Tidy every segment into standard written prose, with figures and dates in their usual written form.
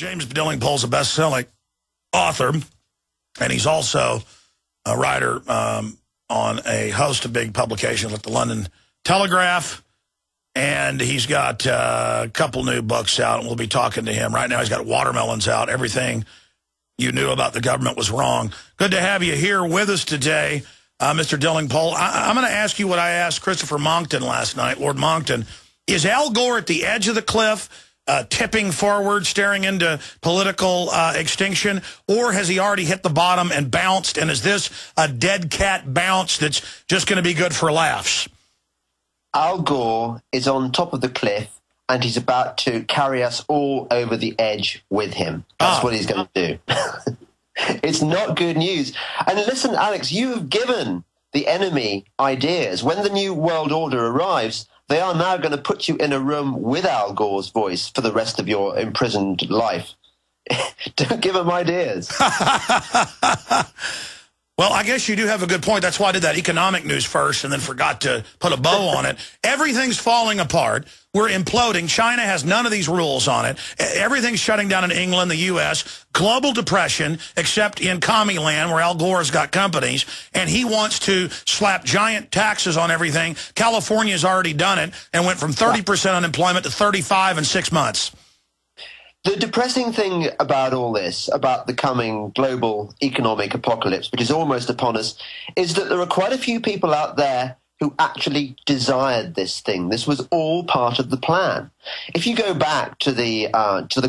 James Delingpole's a best-selling author, and he's also a writer on a host of big publications like the London Telegraph, and he's got a couple new books out, and we'll be talking to him. Right now he's got Watermelons out, Everything You Knew About the Government Was Wrong. Good to have you here with us today, Mr. Delingpole. I'm going to ask you what I asked Christopher Monckton last night, Lord Monckton. Is Al Gore at the edge of the cliff, tipping forward, staring into political extinction, or has he already hit the bottom and bounced, and is this a dead cat bounce that's just going to be good for laughs? Al Gore is on top of the cliff, and he's about to carry us all over the edge with him. That's what he's going to do. It's not good news. And listen, Alex, you have given the enemy ideas. When the New World Order arrives, they are now going to put you in a room with Al Gore's voice for the rest of your imprisoned life. Don't give them ideas. Well, I guess you do have a good point. That's why I did that economic news first and then forgot to put a bow on it. Everything's falling apart. We're imploding. China has none of these rules on it. Everything's shutting down in England, the U.S. Global depression, except in commie land where Al Gore's got companies, and he wants to slap giant taxes on everything. California's already done it and went from 30% unemployment to 35 in 6 months. The depressing thing about all this, about the coming global economic apocalypse, which is almost upon us, is that there are quite a few people out there who actually desired this thing. This was all part of the plan. If you go back to the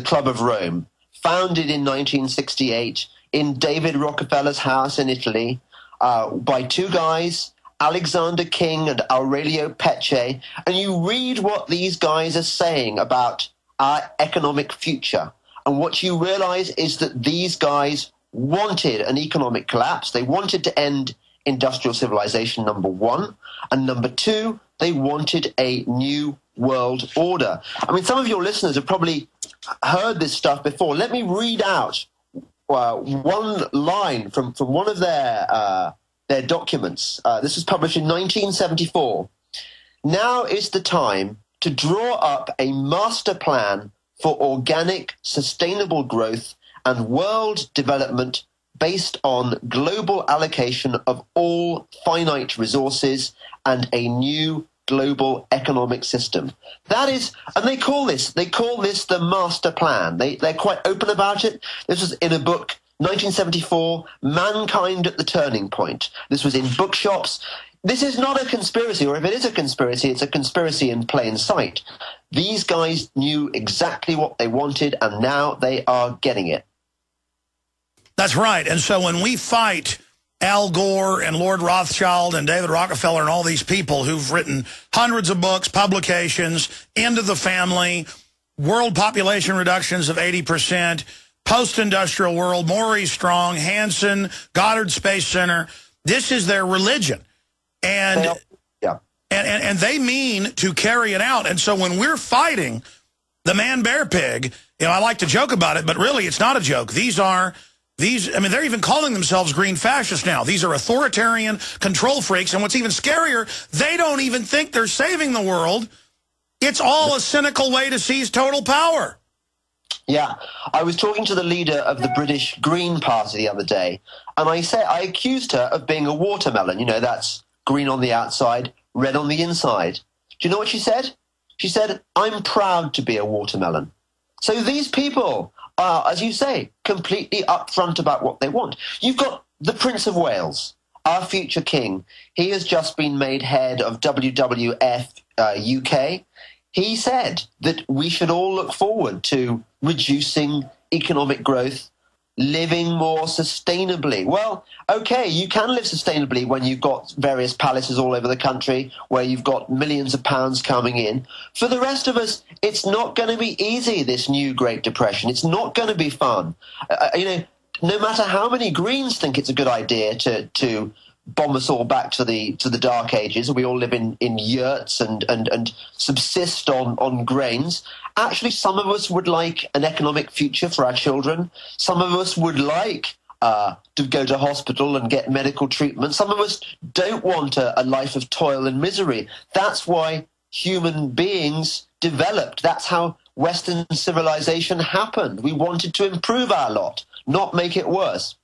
Club of Rome, founded in 1968 in David Rockefeller's house in Italy, by two guys, Alexander King and Aurelio Peccei, and you read what these guys are saying about our economic future. And what you realize is that these guys wanted an economic collapse. They wanted to end industrial civilization, number one. And number two, they wanted a new world order. I mean, some of your listeners have probably heard this stuff before. Let me read out one line from one of their documents. This was published in 1974. Now is the time to draw up a master plan for organic, sustainable growth and world development based on global allocation of all finite resources and a new global economic system. That is, and they call this the master plan. They're quite open about it. This was in a book, 1974, Mankind at the Turning Point. This was in bookshops. This is not a conspiracy, or if it is a conspiracy, it's a conspiracy in plain sight. These guys knew exactly what they wanted, and now they are getting it. That's right. And so when we fight Al Gore and Lord Rothschild and David Rockefeller and all these people who've written hundreds of books, publications, End of the Family, world population reductions of 80%, post-industrial world, Maurice Strong, Hansen, Goddard Space Center, this is their religion. And, and they mean to carry it out. And so when we're fighting the man-bear pig, you know, I like to joke about it, but really it's not a joke. I mean, they're even calling themselves green fascists now. These are authoritarian control freaks. And what's even scarier, they don't even think they're saving the world. It's all a cynical way to seize total power. Yeah, I was talking to the leader of the British Green Party the other day, and I accused her of being a watermelon. You know, that's green on the outside, red on the inside. Do you know what she said? She said, I'm proud to be a watermelon. So these people are, as you say, completely upfront about what they want. You've got the Prince of Wales, our future king. He has just been made head of WWF UK. He said that we should all look forward to reducing economic growth, living more sustainably. Well, okay, you can live sustainably when you've got various palaces all over the country where you've got millions of pounds coming in. For the rest of us, it's not going to be easy, this new Great Depression. It's not going to be fun. You know, no matter how many Greens think it's a good idea to bomb us all back to the dark ages, we all live in yurts and subsist on grains. Actually, some of us would like an economic future for our children. Some of us would like to go to hospital and get medical treatment. Some of us don't want a life of toil and misery. That's why human beings developed. That's how Western civilization happened. We wanted to improve our lot, not make it worse.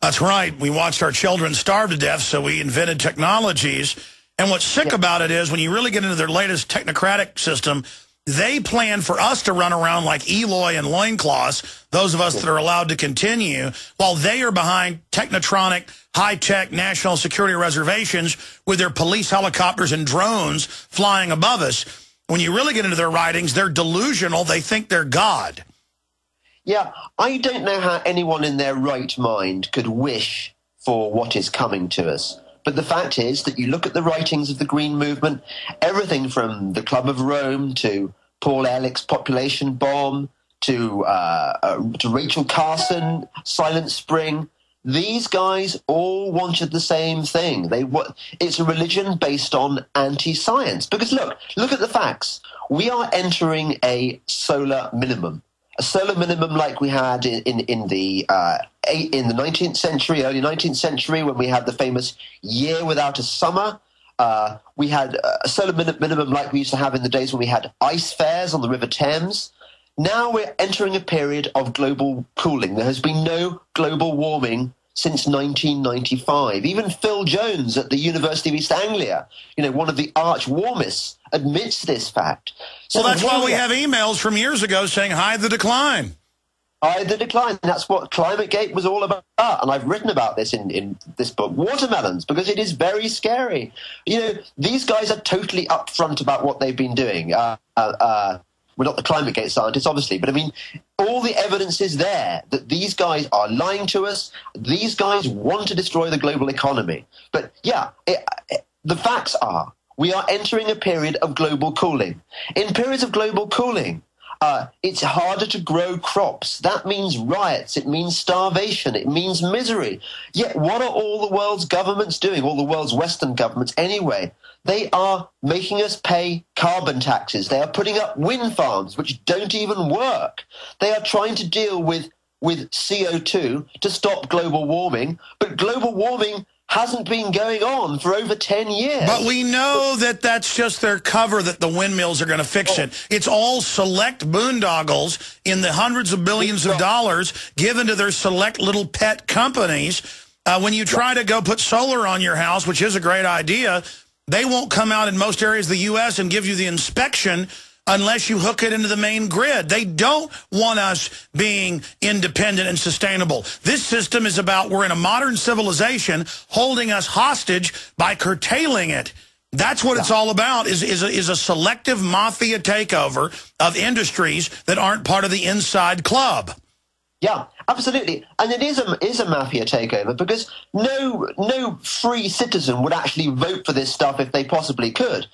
That's right. We watched our children starve to death, so we invented technologies. And what's sick about it is when you really get into their latest technocratic system, they plan for us to run around like Eloy and loincloths, those of us that are allowed to continue, while they are behind technotronic, high-tech national security reservations with their police helicopters and drones flying above us. When you really get into their writings, they're delusional. They think they're God. Yeah, I don't know how anyone in their right mind could wish for what is coming to us. But the fact is that you look at the writings of the Green Movement, everything from the Club of Rome to Paul Ehrlich's population bomb to Rachel Carson, Silent Spring, these guys all wanted the same thing. It's a religion based on anti-science. Because look at the facts. We are entering a solar minimum. A solar minimum like we had in the 19th century, early 19th century, when we had the famous year without a summer. We had a solar minimum like we used to have in the days when we had ice fairs on the River Thames. Now we're entering a period of global cooling. There has been no global warming since 1995. Even Phil Jones at the University of East Anglia, one of the arch warmists, admits this fact. So that's why we have emails from years ago saying, hide the decline. Hide the decline. That's what ClimateGate was all about. And I've written about this in this book, Watermelons, because it is very scary. These guys are totally upfront about what they've been doing. We're not the ClimateGate scientists, obviously, but I mean, all the evidence is there that these guys are lying to us. These guys want to destroy the global economy. But yeah, the facts are we are entering a period of global cooling. In periods of global cooling, it's harder to grow crops. That means riots. It means starvation. It means misery. Yet what are all the world's governments doing, all the world's Western governments anyway? They are making us pay carbon taxes. They are putting up wind farms, which don't even work. They are trying to deal with CO2 to stop global warming, but global warming hasn't been going on for over 10 years. But we know that that's just their cover, that the windmills are going to fix it. It's all select boondoggles in the hundreds of billions of dollars given to their select little pet companies. When you try to go put solar on your house, which is a great idea, they won't come out in most areas of the U.S. and give you the inspection unless you hook it into the main grid. They don't want us being independent and sustainable. This system is about we're in a modern civilization holding us hostage by curtailing it. That's what it's all about, is a selective mafia takeover of industries that aren't part of the inside club. Yeah, absolutely. And it is a mafia takeover because no free citizen would actually vote for this stuff if they possibly could.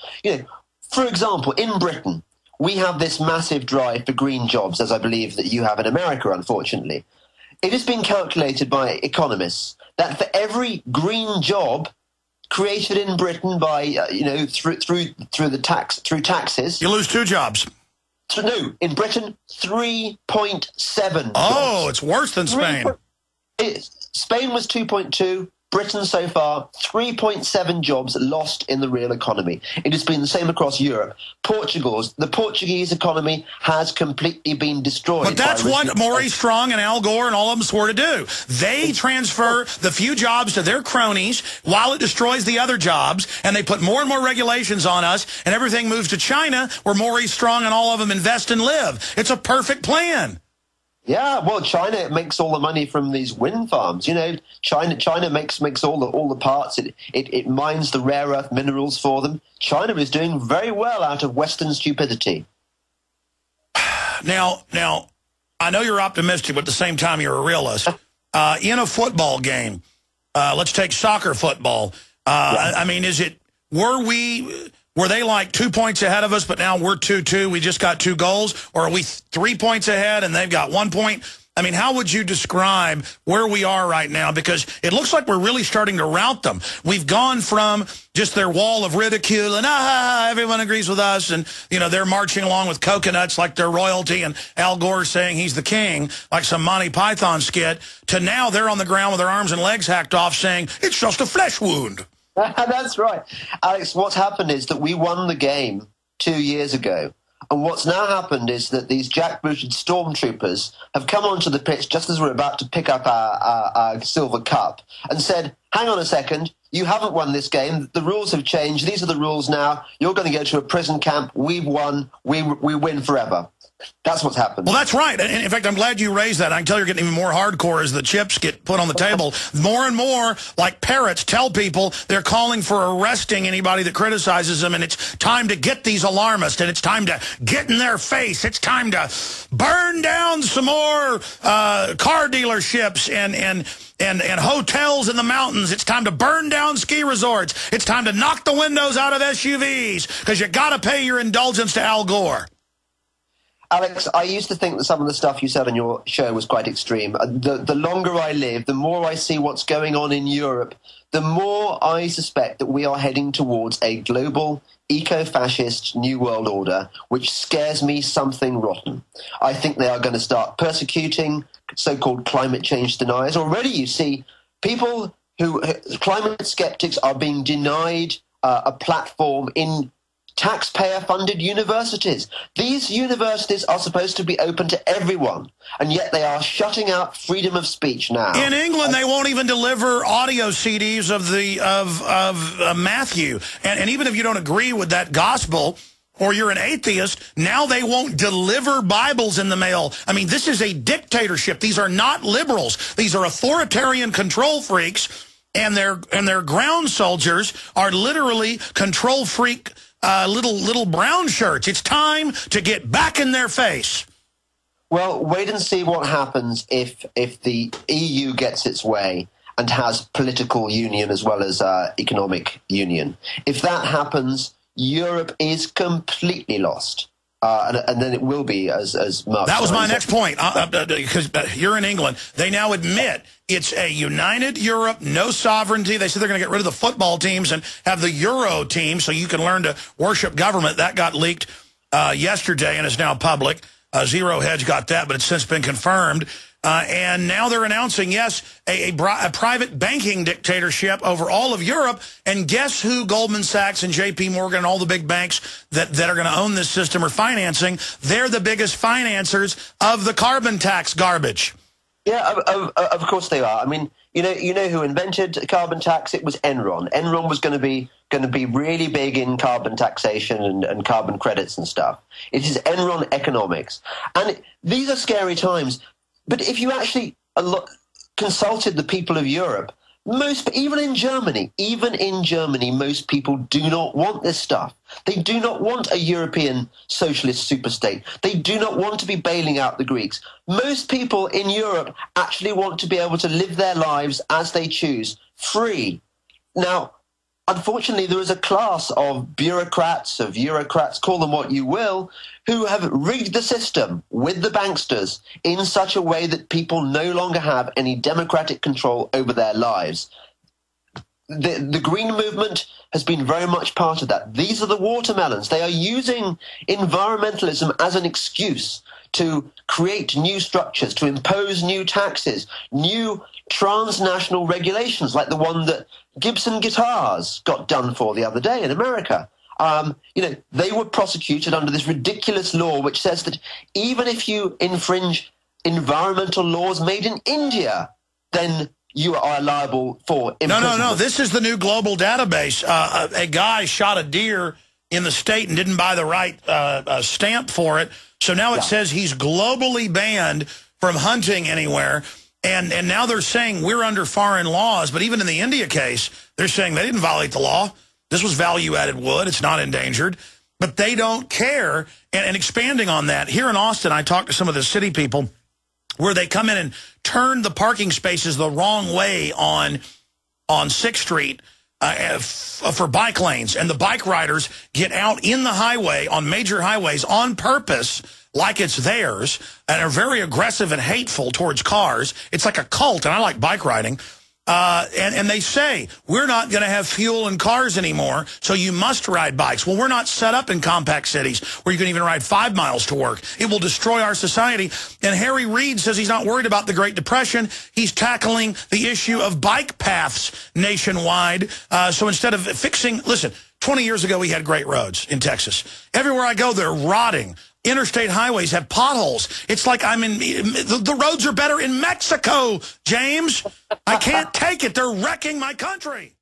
For example, in Britain, we have this massive drive for green jobs, as I believe that you have in America, unfortunately. It has been calculated by economists that for every green job created in Britain by through taxes, you lose 2 jobs. No, in Britain, 3.7 Oh, jobs. it's worse than Spain. Spain was 2.2. Britain so far, 3.7 jobs lost in the real economy. It has been the same across Europe. The Portuguese economy has completely been destroyed. But that's what Maurice Strong and Al Gore and all of them swore to do. They transfer the few jobs to their cronies while it destroys the other jobs, and they put more and more regulations on us, and everything moves to China where Maurice Strong and all of them invest and live. It's a perfect plan. Yeah, well, China makes all the money from these wind farms. China makes all the parts. It mines the rare earth minerals for them. China is doing very well out of Western stupidity. Now, I know you're optimistic, but at the same time, you're a realist. In a football game, let's take soccer football. I mean, were they like 2 points ahead of us, but now we're 2-2, we just got 2 goals? Or are we 3 points ahead and they've got 1 point? I mean, how would you describe where we are right now? Because it looks like we're really starting to rout them. We've gone from just their wall of ridicule and, everyone agrees with us. And, they're marching along with coconuts like they're royalty and Al Gore saying he's the king, like some Monty Python skit, to now they're on the ground with their arms and legs hacked off saying, it's just a flesh wound. That's right. Alex, what's happened is that we won the game 2 years ago. And what's now happened is that these jackbooted stormtroopers have come onto the pitch just as we're about to pick up our silver cup and said, hang on a second, you haven't won this game. The rules have changed. These are the rules now. You're going to go to a prison camp. We've won. We win forever. That's what's happened. Well, that's right. And in fact, I'm glad you raised that. I can tell you're getting even more hardcore as the chips get put on the table. More and more, like parrots, tell people they're calling for arresting anybody that criticizes them, and it's time to get these alarmists, and it's time to get in their face. It's time to burn down some more car dealerships and hotels in the mountains. It's time to burn down ski resorts. It's time to knock the windows out of SUVs because you got to pay your indulgence to Al Gore. Alex, I used to think that some of the stuff you said on your show was quite extreme. The longer I live, the more I see what's going on in Europe, the more I suspect that we are heading towards a global eco-fascist new world order, which scares me something rotten. I think they are going to start persecuting so-called climate change deniers. Already you see people climate skeptics are being denied a platform in taxpayer-funded universities. These universities are supposed to be open to everyone, and yet they are shutting out freedom of speech now. In England, they won't even deliver audio CDs of Matthew. And even if you don't agree with that gospel, or you're an atheist, now they won't deliver Bibles in the mail. I mean, this is a dictatorship. These are not liberals. These are authoritarian control freaks, and their ground soldiers are literally control freak little brown shirts. It's time to get back in their face. Well, wait and see what happens if the EU gets its way and has political union as well as economic union. If that happens, Europe is completely lost. And then it will be, as Mark That was my next point, because you're in England. They now admit it's a united Europe, no sovereignty. They said they're going to get rid of the football teams and have the Euro team so you can learn to worship government. That got leaked yesterday and is now public. Zero Hedge got that, but it's since been confirmed. And now they're announcing, yes, a private banking dictatorship over all of Europe. And guess who Goldman Sachs and J.P. Morgan and all the big banks that are going to own this system are financing? They're the biggest financiers of the carbon tax garbage. Yeah, of course they are. I mean, you know who invented carbon tax? It was Enron. Enron was going to be really big in carbon taxation and carbon credits and stuff. It is Enron economics. And these are scary times. But if you actually consulted the people of Europe, even in Germany, most people do not want this stuff. They do not want a European socialist superstate. They do not want to be bailing out the Greeks. Most people in Europe actually want to be able to live their lives as they choose, free. Now, unfortunately, there is a class of bureaucrats, of Eurocrats, call them what you will, who have rigged the system with the banksters in such a way that people no longer have any democratic control over their lives. The Green Movement has been very much part of that. These are the watermelons. They are using environmentalism as an excuse to create new structures, to impose new taxes, new transnational regulations like the one that Gibson Guitars got done for the other day in America. They were prosecuted under this ridiculous law which says that even if you infringe environmental laws made in India, then you are liable for imprisonment. No. This is the new global database. A guy shot a deer in the state and didn't buy the right stamp for it. So now it says he's globally banned from hunting anywhere. And now they're saying we're under foreign laws. But even in the India case, they're saying they didn't violate the law. This was value-added wood. It's not endangered. But they don't care. And expanding on that, here in Austin, I talked to some of the city people where they come in and turn the parking spaces the wrong way on 6th Street for bike lanes. And the bike riders get out in the highway on major highways on purpose like it's theirs and are very aggressive and hateful towards cars. It's like a cult, and I like bike riding. And they say, we're not going to have fuel in cars anymore, so you must ride bikes. Well, we're not set up in compact cities where you can even ride 5 miles to work. It will destroy our society. And Harry Reid says he's not worried about the Great Depression. He's tackling the issue of bike paths nationwide. So instead of fixing, listen, 20 years ago, we had great roads in Texas. Everywhere I go, they're rotting. Interstate highways have potholes. It's like the roads are better in Mexico, James. I can't take it. They're wrecking my country.